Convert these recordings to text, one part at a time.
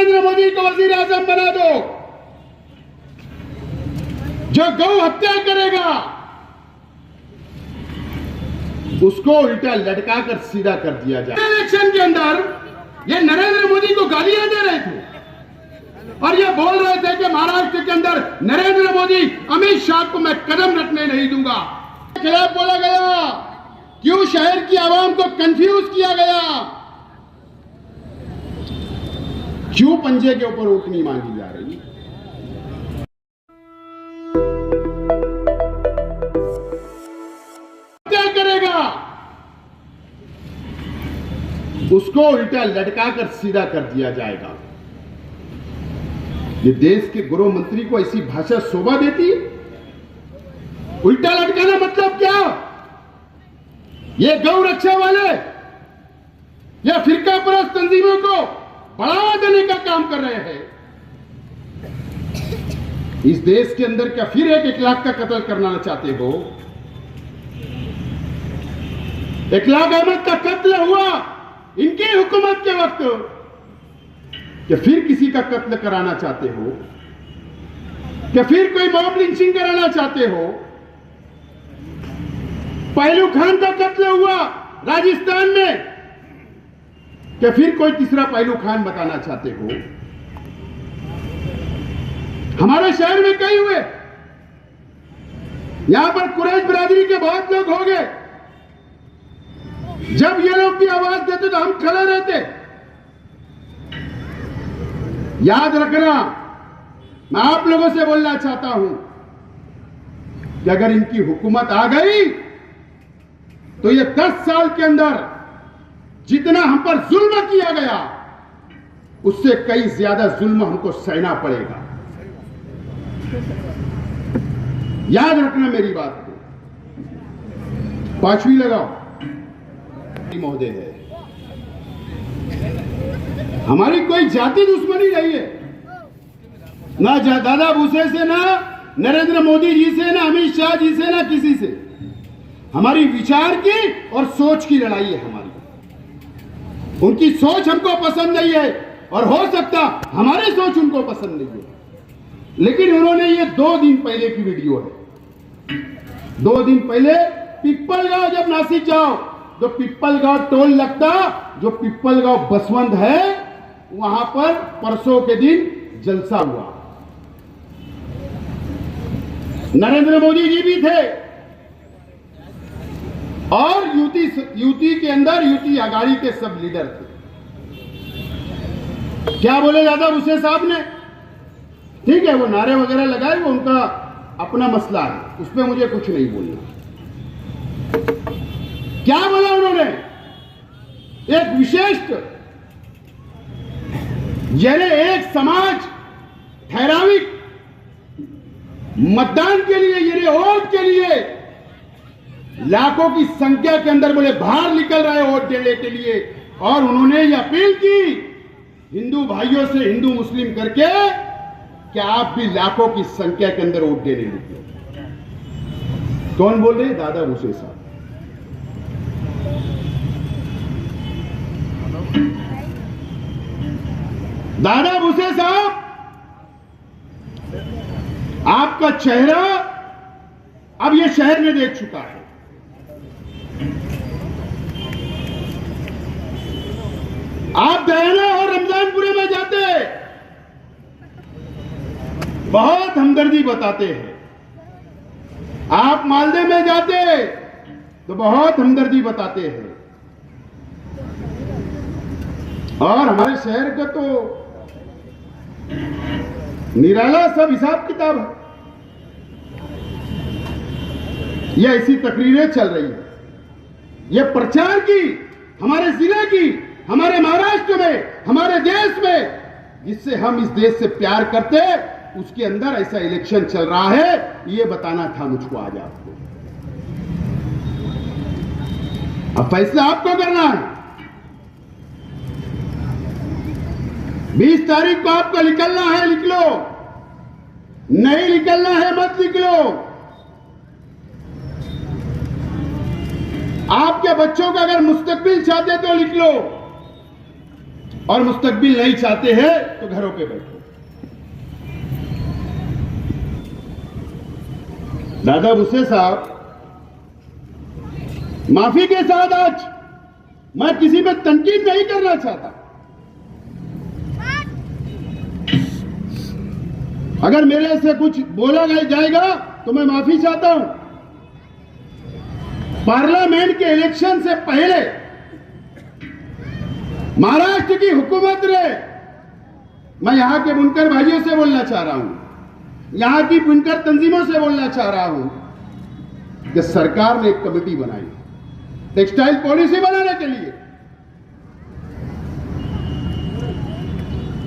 नरेंद्र मोदी को वजीर आजम बना दो। जो गौ हत्या करेगा उसको उल्टा लटका कर सीधा कर दिया जाए। इलेक्शन के अंदर ये नरेंद्र मोदी को गालियां दे रहे थे और ये बोल रहे थे कि महाराष्ट्र के अंदर नरेंद्र मोदी अमित शाह को मैं कदम रखने नहीं दूंगा। खिलाफ बोला गया, क्यों शहर की आवाम को कंफ्यूज किया गया, क्यों पंजे के ऊपर वोट नहीं मांगी जा रही। क्या करेगा उसको उल्टा लटका कर सीधा कर दिया जाएगा। ये देश के गृह मंत्री को ऐसी भाषा शोभा देती है? उल्टा लटकाना मतलब क्या? ये गौ रक्षा वाले या फिरका परस्त तंजीमों को बढ़ावा देने का काम कर रहे हैं। इस देश के अंदर क्या फिर 1 लाख का कत्ल करना चाहते हो? 1 लाख अहमद का कत्ल हुआ इनकी हुकूमत के वक्त, क्या फिर किसी का कत्ल कराना चाहते हो? क्या फिर कोई मॉब लिंचिंग कराना चाहते हो? पहलू खान का कत्ल हुआ राजस्थान में, क्या फिर कोई तीसरा पहलू खान बताना चाहते हो? हमारे शहर में कई हुए। यहां पर कुरैश बिरादरी के बहुत लोग हो गए। जब ये लोग भी आवाज देते तो हम खड़े रहते। याद रखना, मैं आप लोगों से बोलना चाहता हूं कि अगर इनकी हुकूमत आ गई तो ये 10 साल के अंदर जितना हम पर जुल्म किया गया उससे कई ज्यादा जुल्म हमको सहना पड़ेगा। याद रखना मेरी बात को। 5वीं लगाओ। महोदय है, हमारी कोई जाति दुश्मनी नहीं है, ना दादा भूसे से, ना नरेंद्र मोदी जी से, ना अमित शाह जी से, ना किसी से। हमारी विचार की और सोच की लड़ाई है हमारी। उनकी सोच हमको पसंद नहीं है और हो सकता हमारी सोच उनको पसंद नहीं है, लेकिन उन्होंने ये 2 दिन पहले की वीडियो है। 2 दिन पहले पिप्पलगांव जब नासिक जाओ तो पिप्पलगांव टोल लगता, जो पिप्पलगांव बसवंत है वहां पर परसों के दिन जलसा हुआ। नरेंद्र मोदी जी भी थे और यूटी के अंदर यूटी आघाड़ी के सब लीडर थे। क्या बोले दादा भूसे साहब ने? ठीक है, वो नारे वगैरह लगाए, वो उनका अपना मसला है, उस पर मुझे कुछ नहीं बोलना। क्या बोला उन्होंने? एक विशिष्ट यानी एक समाज ठहराविक मतदान के लिए, यानी वोट के लिए लाखों की संख्या के अंदर बोले बाहर निकल रहे वोट देने के लिए, और उन्होंने ये अपील की हिंदू भाइयों से, हिंदू मुस्लिम करके, कि आप भी लाखों की संख्या के अंदर वोट देने निकले। कौन बोल रहे? दादा भूसे साहब। दादा भूसे साहब, आपका चेहरा अब यह शहर में देख चुका है। आप दयाना और रमजानपुरे में जाते बहुत हमदर्दी बताते हैं, आप मालदे में जाते तो बहुत हमदर्दी बताते हैं, और हमारे शहर का तो निराला सब हिसाब किताब है। यह ऐसी तकरीरें चल रही है, यह प्रचार की, हमारे जिले की, हमारे महाराष्ट्र में, हमारे देश में, जिससे हम इस देश से प्यार करते, उसके अंदर ऐसा इलेक्शन चल रहा है, यह बताना था मुझको आज आपको। अब फैसला आपको करना है। 20 तारीख को आपको निकलना है, निकलो, नहीं निकलना है मत निकलो। आपके बच्चों का अगर मुस्तकबिल चाहते तो निकलो, और मुस्तकबिल नहीं चाहते हैं तो घरों पे बैठो। दादा भुसे साहब, माफी के साथ आज मैं किसी पे तनकीद नहीं करना चाहता। अगर मेरे से कुछ बोला जाएगा तो मैं माफी चाहता हूं। पार्लियामेंट के इलेक्शन से पहले महाराष्ट्र की हुकूमत ने, मैं यहां के बुनकर भाइयों से बोलना चाह रहा हूं, यहां की बुनकर तंजीमों से बोलना चाह रहा हूं कि सरकार ने एक कमेटी बनाई टेक्सटाइल पॉलिसी बनाने के लिए।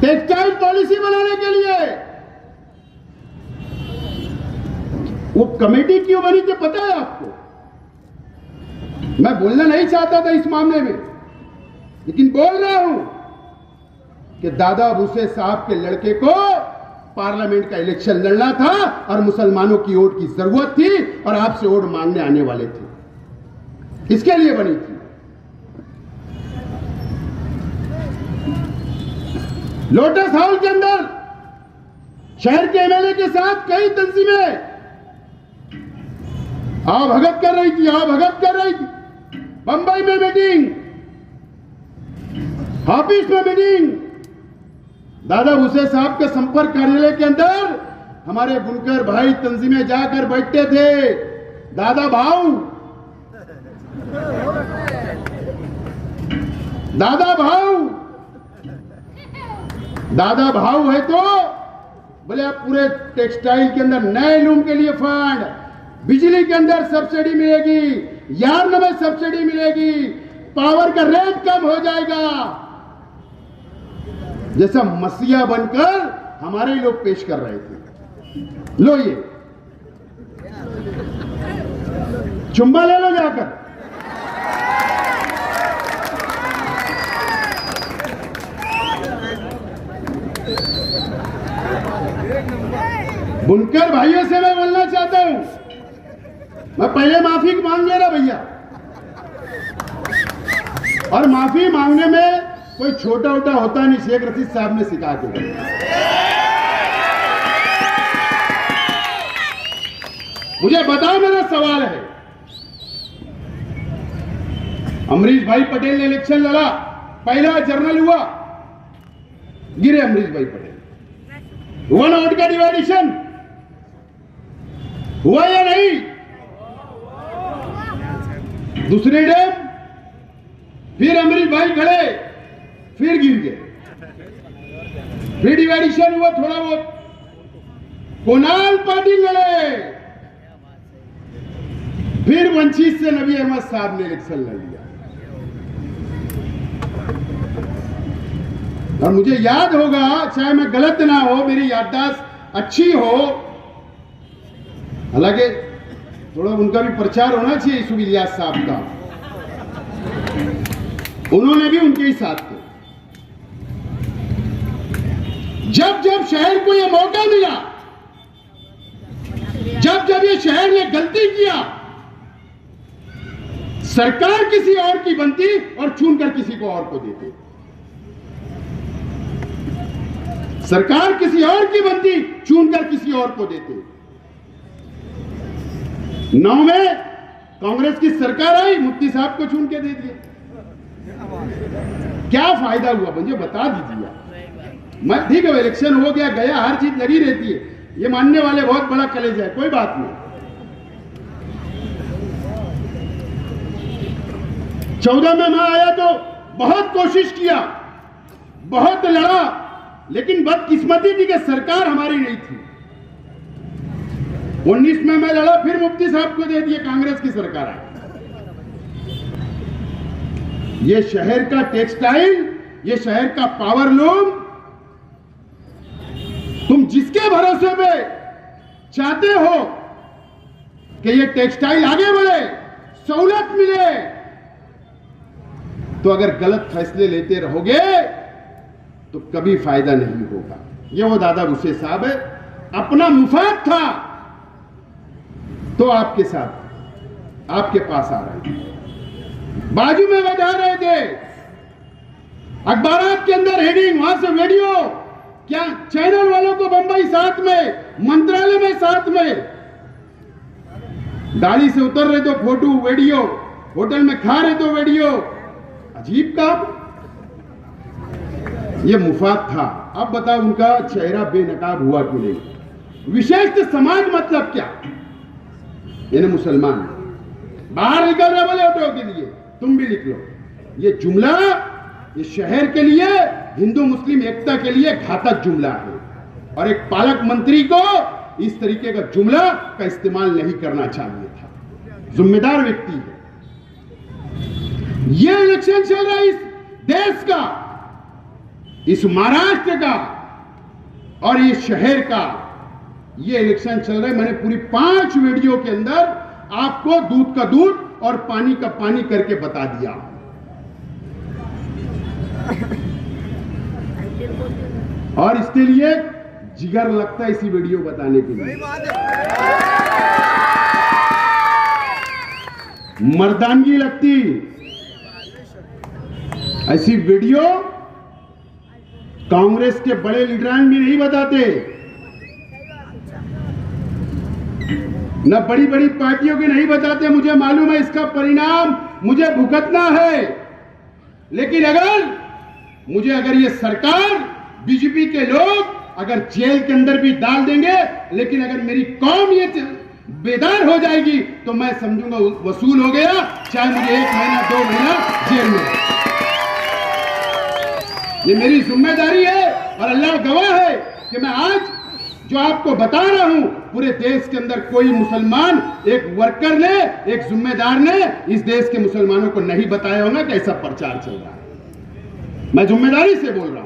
टेक्सटाइल पॉलिसी बनाने के लिए वो कमेटी क्यों बनी थी पता है आपको? मैं बोलना नहीं चाहता था इस मामले में, लेकिन बोल रहा हूं कि दादा भुसे साहब के लड़के को पार्लियामेंट का इलेक्शन लड़ना था और मुसलमानों की वोट की जरूरत थी और आपसे वोट मांगने आने वाले थे, इसके लिए बनी थी। लोटस हाउस के अंदर शहर के एमएलए के साथ कई तंजीमें भगत कर रही थी, भगत कर रही थी। बंबई में मीटिंग, ऑफिस में मीटिंग, दादा भुसे साहब के संपर्क कार्यालय के अंदर हमारे बुनकर भाई तंजीमें जाकर बैठते थे। दादा भाऊ, दादा भाऊ, दादा भाऊ है तो बोले आप पूरे टेक्सटाइल के अंदर नए लूम के लिए फंड, बिजली के अंदर सब्सिडी मिलेगी, यार्न में सब्सिडी मिलेगी, पावर का रेट कम हो जाएगा। जैसा मसीहा बनकर हमारे लोग पेश कर रहे थे। लो ये चुम्बा ले लो जाकर। बुनकर भाइयों से मैं बोलना चाहता हूं, मैं पहले माफी मांग ले रहा भैया, और माफी मांगने में कोई छोटा उटा होता नहीं। शेख रशीद साहब ने सिखा के, मुझे बताओ, मेरा सवाल है, अमरीश भाई पटेल ने इलेक्शन लड़ा, पहला जर्नल हुआ, गिरे अमरीश भाई पटेल, हुआ ना वोट का डिवाइडेशन? हुआ या नहीं? दूसरे डैम फिर अमरीश भाई खड़े, फिर गिर गए, फिर डिवाइडेशन हुआ थोड़ा बहुत, कुणाल पाटिल लड़े, फिर वंचित से नबी अहमद साहब ने इलेक्शन लड़ लिया। और मुझे याद होगा, चाहे मैं गलत ना हो, मेरी याददाश्त अच्छी हो, हालांकि थोड़ा उनका भी प्रचार होना चाहिए, यूसुफ इलियास साहब का, उन्होंने भी उनके ही साथ थे। जब जब शहर को यह मौका मिला, जब जब ये शहर ने गलती किया, सरकार किसी और की बनती और चुनकर किसी को और को देती। सरकार किसी और की बनती, चुनकर किसी और को देते। 9 में कांग्रेस की सरकार आई, मुफ्ती साहब को चुन के दे दिए। क्या फायदा हुआ मुझे बता दीजिए। मैं ठीक है, इलेक्शन हो गया गया, हर चीज लगी रहती है, ये मानने वाले बहुत बड़ा कलेजा है, कोई बात नहीं। 14 में मैं आया तो बहुत कोशिश किया, बहुत लड़ा, लेकिन बदकिस्मती थी कि सरकार हमारी नहीं थी। 19 में मैं लड़ा, फिर मुफ्ती साहब को दे दिए, कांग्रेस की सरकार आई। ये शहर का टेक्सटाइल, ये शहर का पावर लूम, तुम जिसके भरोसे पे चाहते हो कि ये टेक्सटाइल आगे बढ़े, सहूलत मिले, तो अगर गलत फैसले लेते रहोगे तो कभी फायदा नहीं होगा। ये वो दादा भुसे साहब है, अपना मुफाद था तो आपके साथ, आपके पास आ रहे थे, बाजू में बजा रहे थे, अखबारात के अंदर हेडिंग, वहां से वीडियो, क्या चैनल वालों को बंबई साथ में, मंत्रालय में साथ में, गाड़ी से उतर रहे तो फोटो वीडियो, होटल में खा रहे तो वीडियो। अजीब काम। ये मुफाद था। अब बताओ उनका चेहरा बेनकाब हुआ क्यों नहीं? विशेष समाज मतलब क्या? यानी मुसलमान बाहर निकल रहे बोले ऑटो के लिए, तुम भी लिख लो। ये जुमला ये शहर के लिए, हिंदू मुस्लिम एकता के लिए घातक जुमला है और एक पालक मंत्री को इस तरीके का जुमला का इस्तेमाल नहीं करना चाहिए था। जिम्मेदार व्यक्ति है। ये इलेक्शन चल रहा है इस देश का, इस महाराष्ट्र का और इस शहर का, ये इलेक्शन चल रहा है। मैंने पूरी 5 वीडियो के अंदर आपको दूध का दूध और पानी का पानी करके बता दिया। और इसके लिए जिगर लगता है इसी वीडियो बताने के लिए, मर्दानगी लगती। ऐसी वीडियो कांग्रेस के बड़े लीडरान भी नहीं बताते, न बड़ी बड़ी पार्टियों के नहीं बताते। मुझे मालूम है इसका परिणाम मुझे भुगतना है, लेकिन अगर ये सरकार, बीजेपी के लोग अगर जेल के अंदर भी डाल देंगे, लेकिन अगर मेरी कौम ये बेदार हो जाएगी तो मैं समझूंगा वसूल हो गया, चाहे मुझे 1 महीना 2 महीना जेल में। ये मेरी जिम्मेदारी है और अल्लाह गवाह है कि मैं आज जो आपको बता रहा हूं, पूरे देश के अंदर कोई मुसलमान, एक वर्कर ने, एक जिम्मेदार ने इस देश के मुसलमानों को नहीं बताया होगा कि ऐसा प्रचार चल रहा है। मैं जिम्मेदारी से बोल रहा हूं।